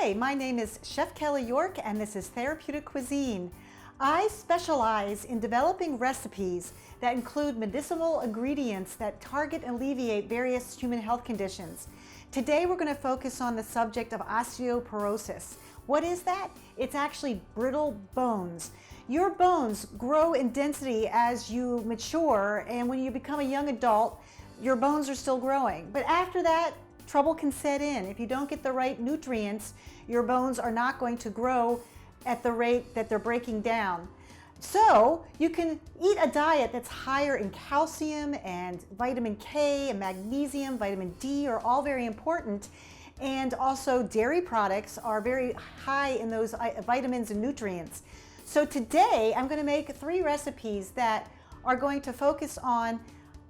Hi, my name is Chef Kelly York and this is Therapeutic Cuisine. I specialize in developing recipes that include medicinal ingredients that target and alleviate various human health conditions. Today we're going to focus on the subject of osteoporosis. What is that? It's actually brittle bones. Your bones grow in density as you mature, and when you become a young adult, your bones are still growing. But after that, trouble can set in. If you don't get the right nutrients, your bones are not going to grow at the rate that they're breaking down. So you can eat a diet that's higher in calcium and vitamin K and magnesium, vitamin D are all very important. And also dairy products are very high in those vitamins and nutrients. So today I'm going to make 3 recipes that are going to focus on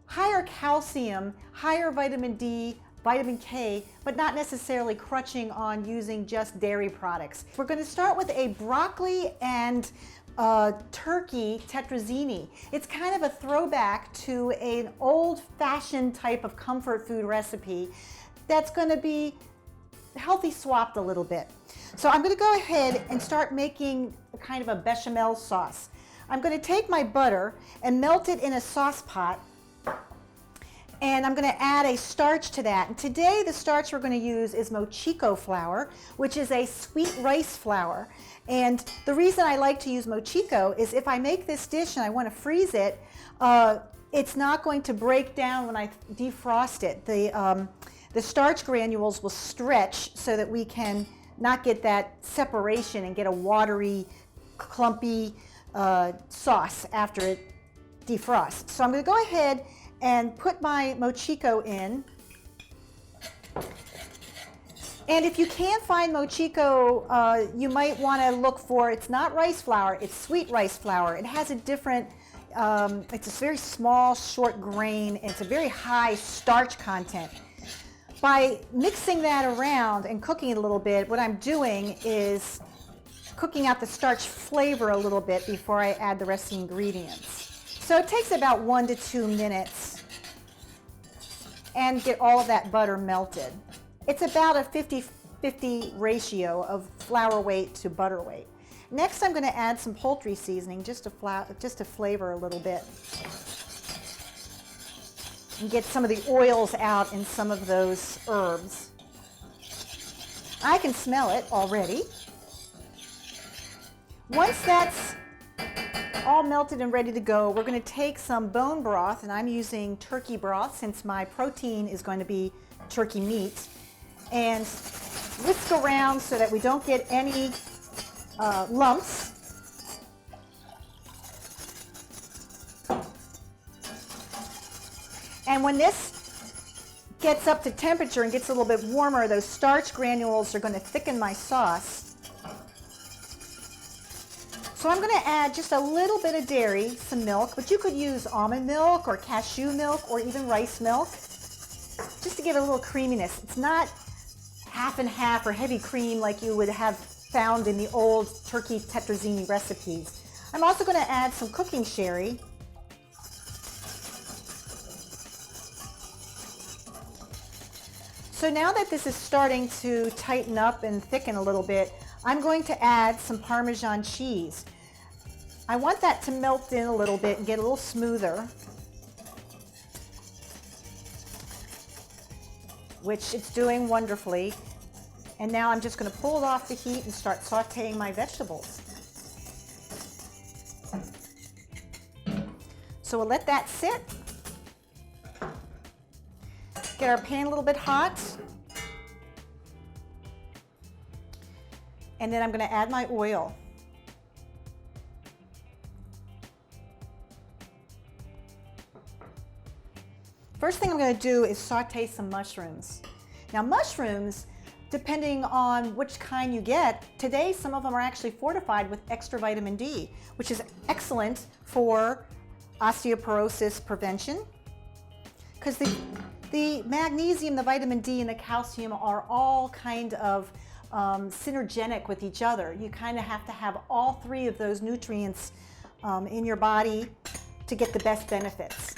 higher calcium, higher vitamin D, vitamin K, but not necessarily crutching on using just dairy products. We're going to start with a broccoli and turkey tetrazzini. It's kind of a throwback to an old-fashioned type of comfort food recipe that's going to be healthy swapped a little bit. So I'm going to go ahead and start making a kind of a bechamel sauce. I'm going to take my butter and melt it in a sauce pot, and I'm going to add a starch to that. And today the starch we're going to use is mochiko flour, which is a sweet rice flour. And the reason I like to use mochiko is if I make this dish and I want to freeze it, it's not going to break down when I defrost it. The starch granules will stretch so that we can not get that separation and get a watery, clumpy sauce after it defrosts. So I'm going to go ahead and put my mochiko in. And if you can't find mochiko, you might want to look for, it's not rice flour, it's sweet rice flour. It has a different, it's a very small, short grain, and it's a very high starch content. By mixing that around and cooking it a little bit, what I'm doing is cooking out the starch flavor a little bit before I add the rest of the ingredients. So it takes about 1 to 2 minutes and get all of that butter melted. It's about a 50-50 ratio of flour weight to butter weight. Next I'm going to add some poultry seasoning just to flavor a little bit and get some of the oils out in some of those herbs. I can smell it already. Once that's all melted and ready to go, we're going to take some bone broth, and I'm using turkey broth since my protein is going to be turkey meat, and whisk around so that we don't get any lumps. And when this gets up to temperature and gets a little bit warmer, those starch granules are going to thicken my sauce. So I'm going to add just a little bit of dairy, some milk, but you could use almond milk or cashew milk or even rice milk, just to give it a little creaminess. It's not half and half or heavy cream like you would have found in the old turkey tetrazzini recipes. I'm also going to add some cooking sherry. So now that this is starting to tighten up and thicken a little bit, I'm going to add some Parmesan cheese. I want that to melt in a little bit and get a little smoother, which it's doing wonderfully. And now I'm just going to pull it off the heat and start sauteing my vegetables. So we'll let that sit. Get our pan a little bit hot. And then I'm going to add my oil. First thing I'm going to do is saute some mushrooms. Now mushrooms depending on which kind you get. Today, some of them are actually fortified with extra vitamin D, which is excellent for osteoporosis prevention, because the magnesium, the vitamin D, and the calcium are all kind of synergenic with each other. You kind of have to have all three of those nutrients in your body to get the best benefits.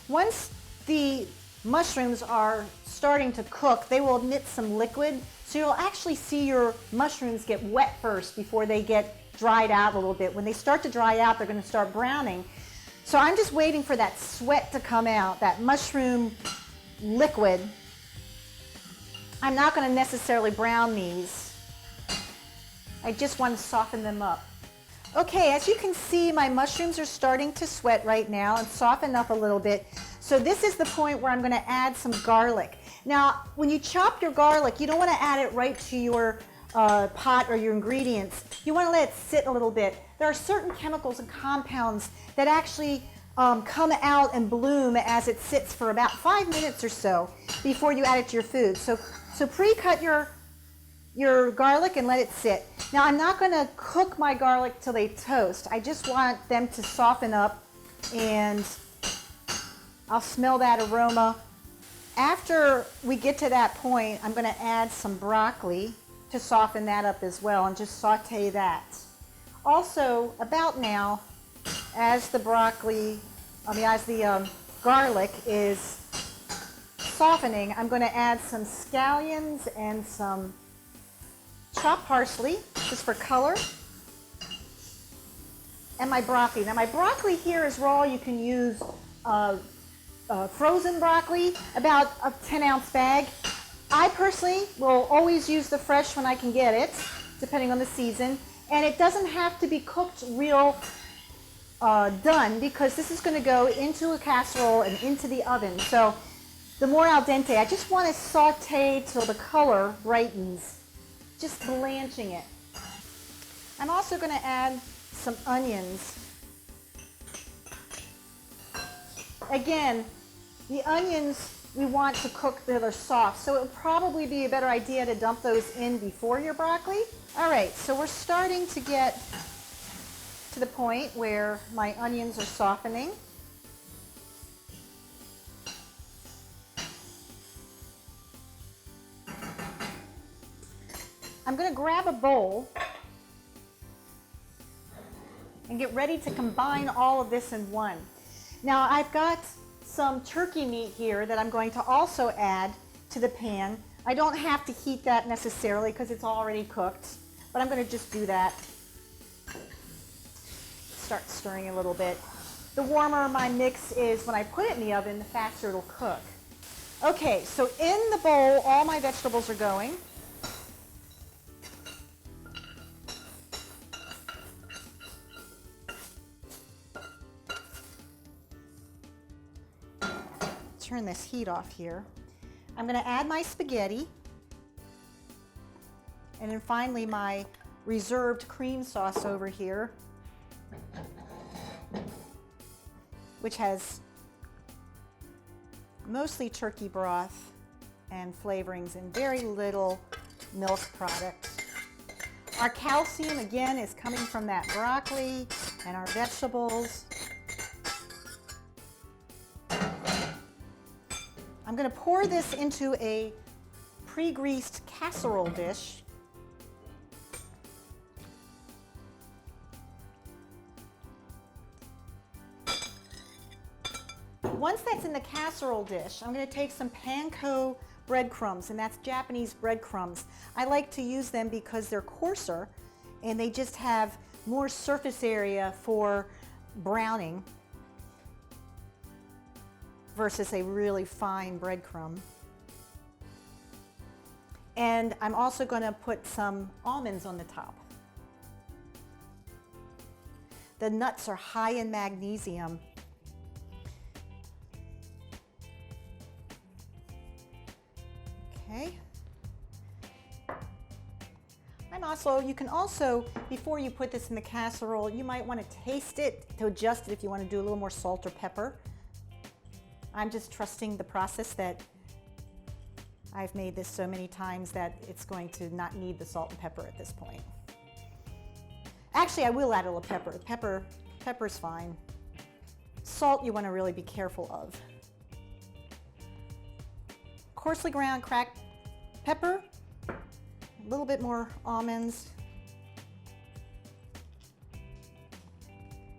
Once the mushrooms are starting to cook, they will emit some liquid, so you'll actually see your mushrooms get wet first before they get dried out a little bit. When they start to dry out, they're going to start browning. So I'm just waiting for that sweat to come out, that mushroom liquid. I'm not going to necessarily brown these. I just want to soften them up. Okay, as you can see, my mushrooms are starting to sweat right now and soften up a little bit. So this is the point where I'm going to add some garlic. Now, when you chop your garlic, you don't want to add it right to your pot or your ingredients. You want to let it sit a little bit. There are certain chemicals and compounds that actually come out and bloom as it sits for about 5 minutes or so before you add it to your food. So pre-cut your garlic and let it sit. Now, I'm not going to cook my garlic till they toast. I just want them to soften up, and I'll smell that aroma. After we get to that point, I'm going to add some broccoli to soften that up as well, and just saute that. Also, about now, as the garlic is softening, I'm going to add some scallions and some chopped parsley, just for color, and my broccoli. Now, my broccoli here is raw. You can use frozen broccoli, about a 10-ounce bag. I personally will always use the fresh when I can get it, depending on the season. And it doesn't have to be cooked real done, because this is going to go into a casserole and into the oven. So the more al dente, I just want to saute till the color brightens, just blanching it. I'm also going to add some onions. Again, the onions we want to cook till they're soft, so it would probably be a better idea to dump those in before your broccoli. All right, so we're starting to get to the point where my onions are softening. I'm going to grab a bowl and get ready to combine all of this in one. Now, I've got some turkey meat here that I'm going to also add to the pan. I don't have to heat that necessarily because it's already cooked, but I'm going to just do that. Start stirring a little bit. The warmer my mix is when I put it in the oven, the faster it'll cook. Okay, so in the bowl, all my vegetables are going. Turn this heat off here. I'm going to add my spaghetti, and then finally my reserved cream sauce over here, which has mostly turkey broth and flavorings and very little milk product. Our calcium, again, is coming from that broccoli and our vegetables. I'm going to pour this into a pre-greased casserole dish. Once that's in the casserole dish, I'm going to take some panko breadcrumbs, and that's Japanese breadcrumbs. I like to use them because they're coarser and they just have more surface area for browning versus a really fine breadcrumb. And I'm also going to put some almonds on the top. The nuts are high in magnesium. Okay. You can also, before you put this in the casserole, you might want to taste it to adjust it if you want to do a little more salt or pepper. I'm just trusting the process that I've made this so many times that it's going to not need the salt and pepper at this point. Actually, I will add a little pepper. Pepper's fine. Salt you want to really be careful of. Coarsely ground cracked pepper, a little bit more almonds,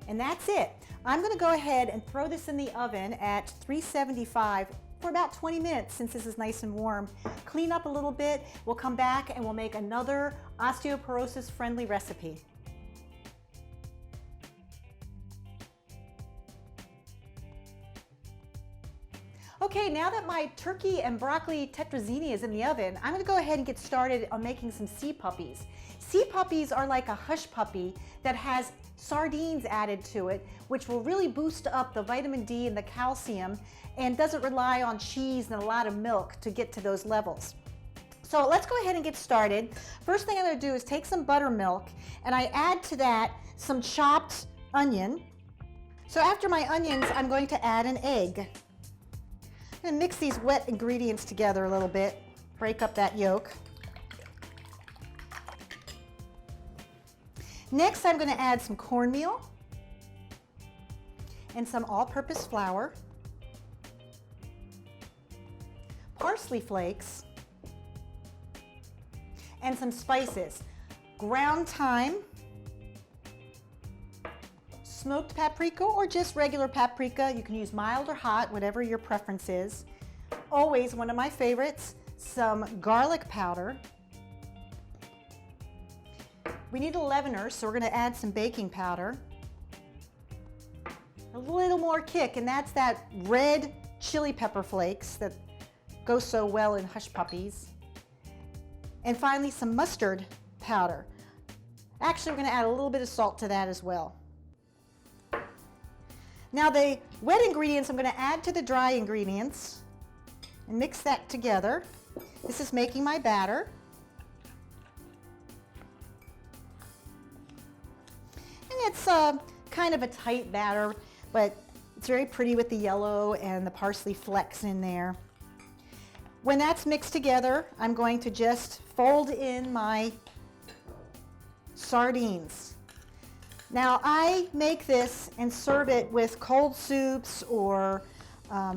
and that's it. I'm going to go ahead and throw this in the oven at 375 for about 20 minutes since this is nice and warm. Clean up a little bit. We'll come back and we'll make another osteoporosis friendly recipe. Okay, now that my turkey and broccoli tetrazzini is in the oven, I'm going to go ahead and get started on making some sea puppies. Sea puppies are like a hush puppy that has sardines added to it, which will really boost up the vitamin D and the calcium and doesn't rely on cheese and a lot of milk to get to those levels. So let's go ahead and get started. First thing I'm going to do is take some buttermilk and I add to that some chopped onion. So after my onions, I'm going to add an egg. I'm going to mix these wet ingredients together a little bit, break up that yolk. Next, I'm going to add some cornmeal and some all-purpose flour, parsley flakes, and some spices. Ground thyme, smoked paprika or just regular paprika. You can use mild or hot, whatever your preference is. Always one of my favorites, some garlic powder. We need a leavener, so we're going to add some baking powder. A little more kick, and that's that red chili pepper flakes that go so well in hush puppies. And finally, some mustard powder. Actually, we're going to add a little bit of salt to that as well. Now the wet ingredients I'm going to add to the dry ingredients and mix that together. This is making my batter. And it's kind of a tight batter, but it's very pretty with the yellow and the parsley flecks in there. When that's mixed together, I'm going to just fold in my sardines. Now I make this and serve it with cold soups or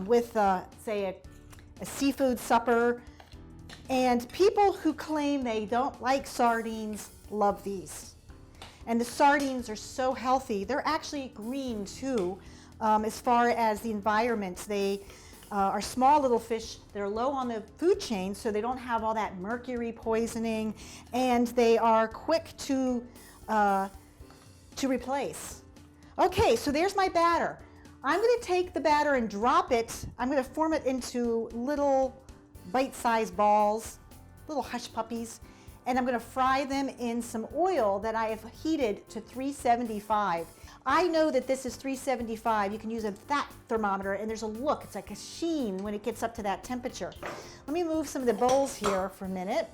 with, say, a seafood supper. And people who claim they don't like sardines love these. And the sardines are so healthy. They're actually green too, as far as the environment. They are small little fish. They're low on the food chain, so they don't have all that mercury poisoning, and they are quick to replace. Okay, so there's my batter. I'm going to take the batter and drop it. I'm going to form it into little bite-sized balls, little hush puppies, and I'm going to fry them in some oil that I have heated to 375. I know that this is 375. You can use a fat thermometer, and there's a look. It's like a sheen when it gets up to that temperature. Let me move some of the bowls here for a minute.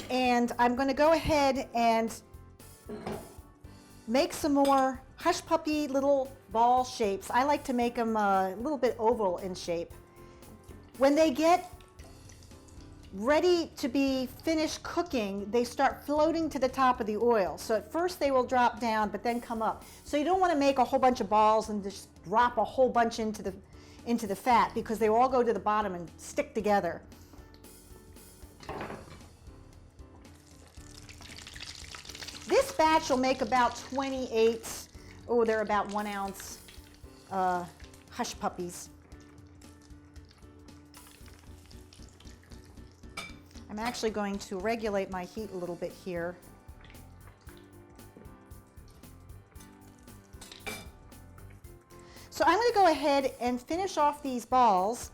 And I'm going to go ahead and make some more hush puppy little ball shapes. I like to make them a little bit oval in shape. When they get ready to be finished cooking, they start floating to the top of the oil. So at first they will drop down, but then come up. So you don't want to make a whole bunch of balls and just drop a whole bunch into the fat, because they will all go to the bottom and stick together. This batch will make about 28, they're about 1 ounce hush puppies. I'm actually going to regulate my heat a little bit here. So I'm going to go ahead and finish off these balls.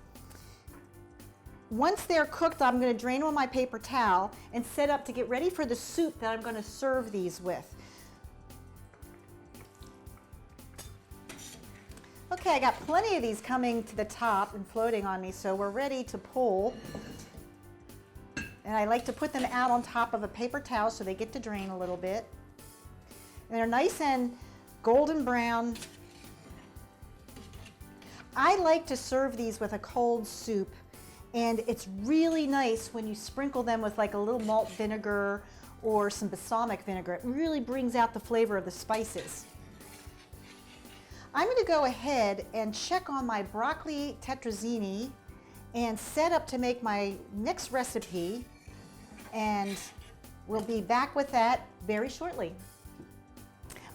Once they're cooked, I'm going to drain on my paper towel and set up to get ready for the soup that I'm going to serve these with. Okay, I got plenty of these coming to the top and floating on me, so we're ready to pull. And I like to put them out on top of a paper towel so they get to drain a little bit. And they're nice and golden brown I like to serve these with a cold soup, and it's really nice when you sprinkle them with like a little malt vinegar or some balsamic vinegar. It really brings out the flavor of the spices. I'm going to go ahead and check on my broccoli tetrazzini and set up to make my next recipe, and we'll be back with that very shortly.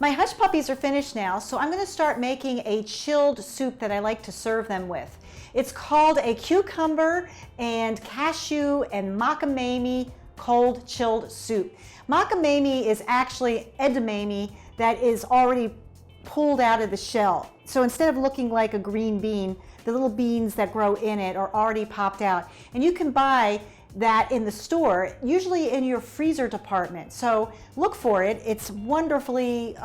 My hush puppies are finished now, so I'm going to start making a chilled soup that I like to serve them with. It's called a cucumber and cashew and macadamia cold chilled soup. Macadamia is actually edamame that is already pulled out of the shell. So instead of looking like a green bean, the little beans that grow in it are already popped out. And you can buy that in the store, usually in your freezer department. So look for it. It's wonderfully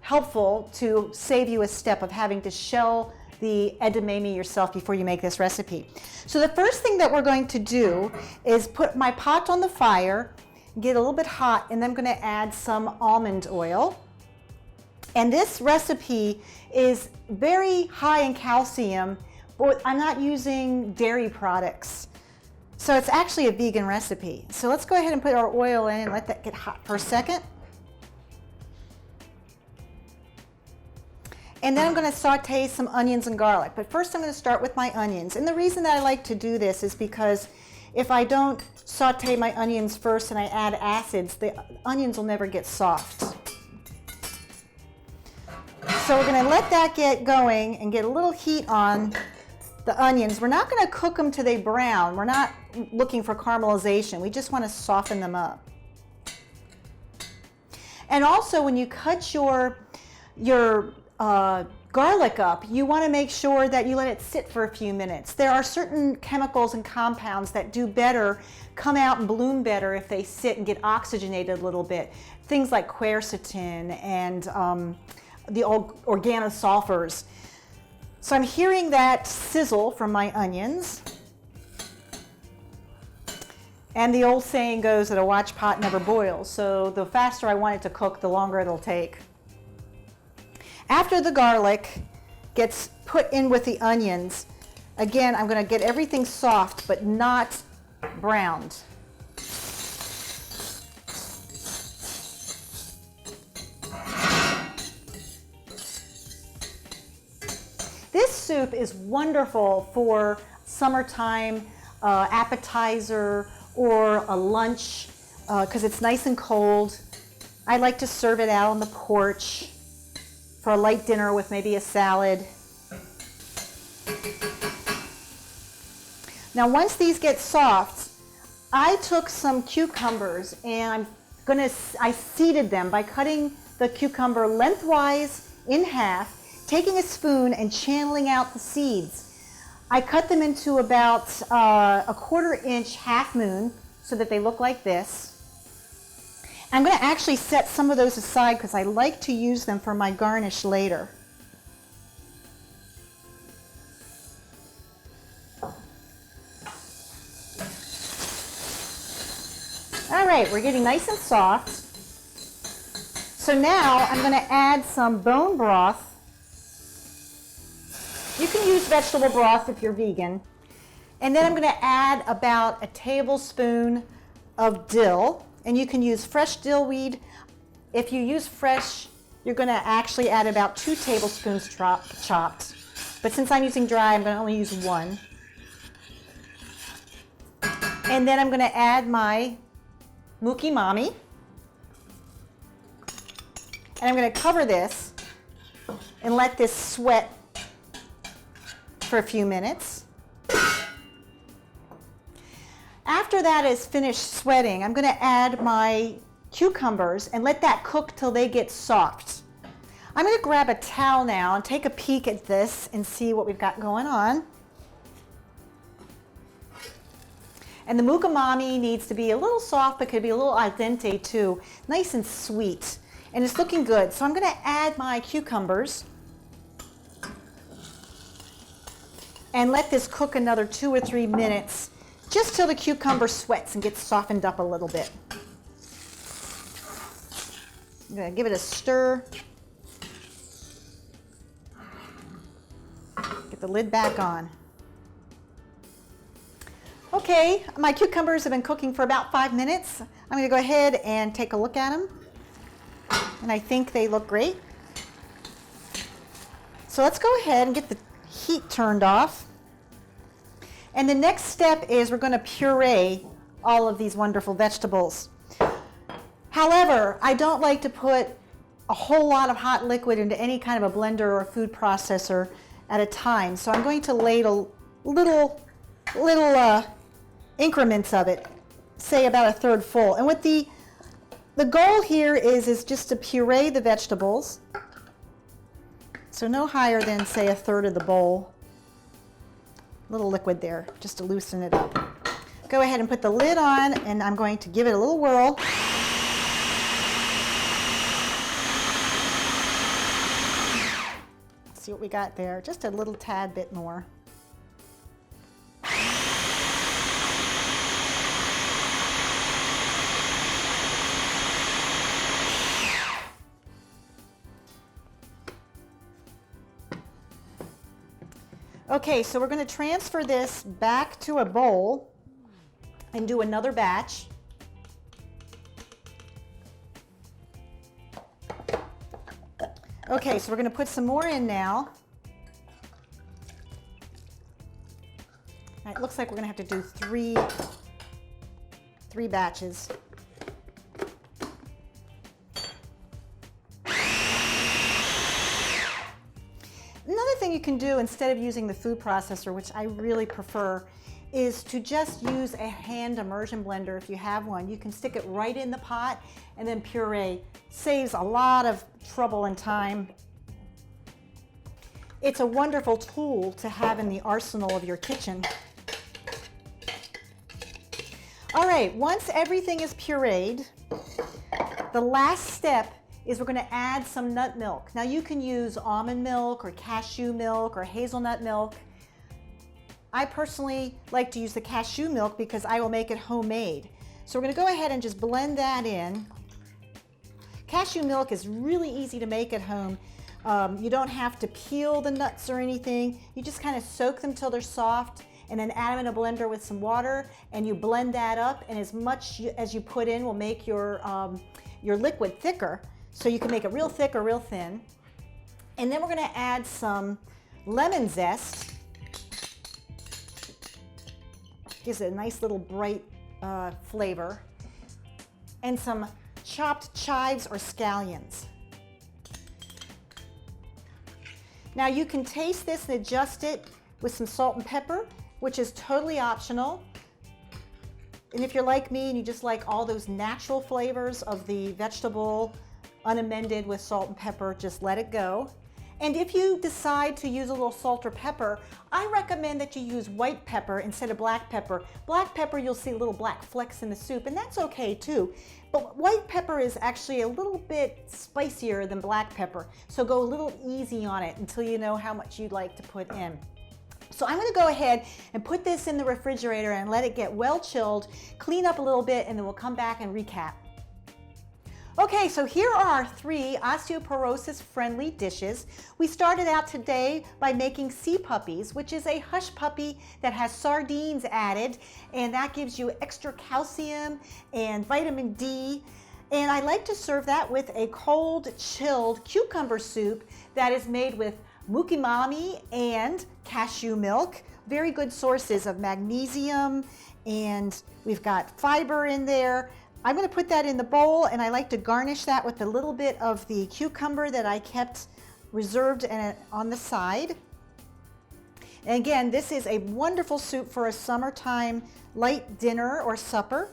helpful to save you a step of having to shell the edamame yourself before you make this recipe. So the first thing that we're going to do is put my pot on the fire, get a little bit hot, and then I'm going to add some almond oil. And this recipe is very high in calcium, but I'm not using dairy products. So it's actually a vegan recipe. So let's go ahead and put our oil in and let that get hot for a second. And then I'm going to saute some onions and garlic. But first I'm going to start with my onions. And the reason that I like to do this is because if I don't saute my onions first and I add acids, the onions will never get soft. So we're going to let that get going and get a little heat on the onions. We're not going to cook them till they brown. We're not looking for caramelization. We just want to soften them up. And also when you cut your garlic up, you want to make sure that you let it sit for a few minutes. There are certain chemicals and compounds that do better, come out and bloom better if they sit and get oxygenated a little bit. Things like quercetin and the organosulfurs. So I'm hearing that sizzle from my onions. And the old saying goes that a watch pot never boils. So the faster I want it to cook, the longer it'll take. After the garlic gets put in with the onions, again, I'm going to get everything soft but not browned. This soup is wonderful for summertime appetizer or a lunch because it's nice and cold. I like to serve it out on the porch for a light dinner with maybe a salad. Now once these get soft, I took some cucumbers and I seeded them by cutting the cucumber lengthwise in half, taking a spoon and channeling out the seeds. I cut them into about a 1/4 inch half moon so that they look like this. I'm going to actually set some of those aside because I like to use them for my garnish later. All right, we're getting nice and soft. So now I'm going to add some bone broth. You can use vegetable broth if you're vegan. And then I'm going to add about a tablespoon of dill. And you can use fresh dill weed. If you use fresh, you're going to actually add about 2 tablespoons chopped. But since I'm using dry, I'm going to only use 1. And then I'm going to add my Mookie Mommy. And I'm going to cover this and let this sweat for a few minutes. After that is finished sweating, I'm going to add my cucumbers and let that cook till they get soft. I'm going to grab a towel now and take a peek at this and see what we've got going on. And the mukamami needs to be a little soft, but could be a little al dente too, nice and sweet. And it's looking good. So I'm going to add my cucumbers and let this cook another 2 or 3 minutes, just till the cucumber sweats and gets softened up a little bit. I'm going to give it a stir. Get Get the lid back on. Okay, my cucumbers have been cooking for about 5 minutes. I'm going to go ahead and take a look at them. And I think they look great. So let's go ahead and get the heat turned off. And the next step is we're going to puree all of these wonderful vegetables. However, I don't like to put a whole lot of hot liquid into any kind of a blender or a food processor at a time. So I'm going to ladle little increments of it, say about 1/3 full. And what the goal here is just to puree the vegetables. So no higher than, say, 1/3 of the bowl. A little liquid there, just to loosen it up. Go ahead and put the lid on, and I'm going to give it a little whirl. See what we got there, just a little tad bit more. Okay, so we're going to transfer this back to a bowl and do another batch. Okay, so we're going to put some more in now. It looks like we're going to have to do three batches. Another thing you can do instead of using the food processor, which I really prefer, is to just use a hand immersion blender if you have one. You can stick it right in the pot and then puree. Saves a lot of trouble and time. It's a wonderful tool to have in the arsenal of your kitchen. All right, once everything is pureed, the last step is we're going to add some nut milk. Now you can use almond milk or cashew milk or hazelnut milk. I personally like to use the cashew milk because I will make it homemade. So we're going to go ahead and just blend that in. Cashew milk is really easy to make at home. You don't have to peel the nuts or anything. You just kind of soak them till they're soft and then add them in a blender with some water and you blend that up, and as much as you put in will make your liquid thicker. So you can make it real thick or real thin. And then we're going to add some lemon zest. Gives it a nice little bright flavor. And some chopped chives or scallions. Now you can taste this and adjust it with some salt and pepper, which is totally optional. And if you're like me and you just like all those natural flavors of the vegetable, unamended with salt and pepper, just let it go. And if you decide to use a little salt or pepper, I recommend that you use white pepper instead of black pepper. Black pepper, you'll see little black flecks in the soup, and that's okay too. But white pepper is actually a little bit spicier than black pepper, so go a little easy on it until you know how much you'd like to put in. So I'm going to go ahead and put this in the refrigerator and let it get well chilled, clean up a little bit, and then we'll come back and recap. Okay, so here are our 3 osteoporosis friendly dishes. We started out today by making sea puppies, which is a hush puppy that has sardines added, and that gives you extra calcium and vitamin D. And I like to serve that with a cold, chilled cucumber soup that is made with mukimami and cashew milk. Very good sources of magnesium, and we've got fiber in there. I'm going to put that in the bowl, and I like to garnish that with a little bit of the cucumber that I kept reserved on the side. And again, this is a wonderful soup for a summertime light dinner or supper.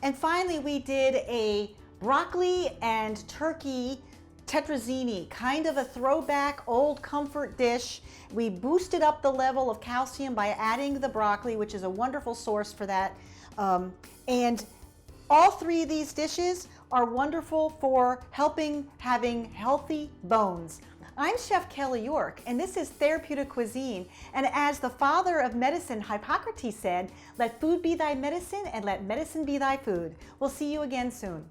And finally, we did a broccoli and turkey tetrazzini, kind of a throwback old comfort dish. We boosted up the level of calcium by adding the broccoli, which is a wonderful source for that. And all 3 of these dishes are wonderful for having healthy bones. I'm Chef Kelly York, and this is Therapeutic Cuisine. And as the father of medicine, Hippocrates said, let food be thy medicine and let medicine be thy food. We'll see you again soon.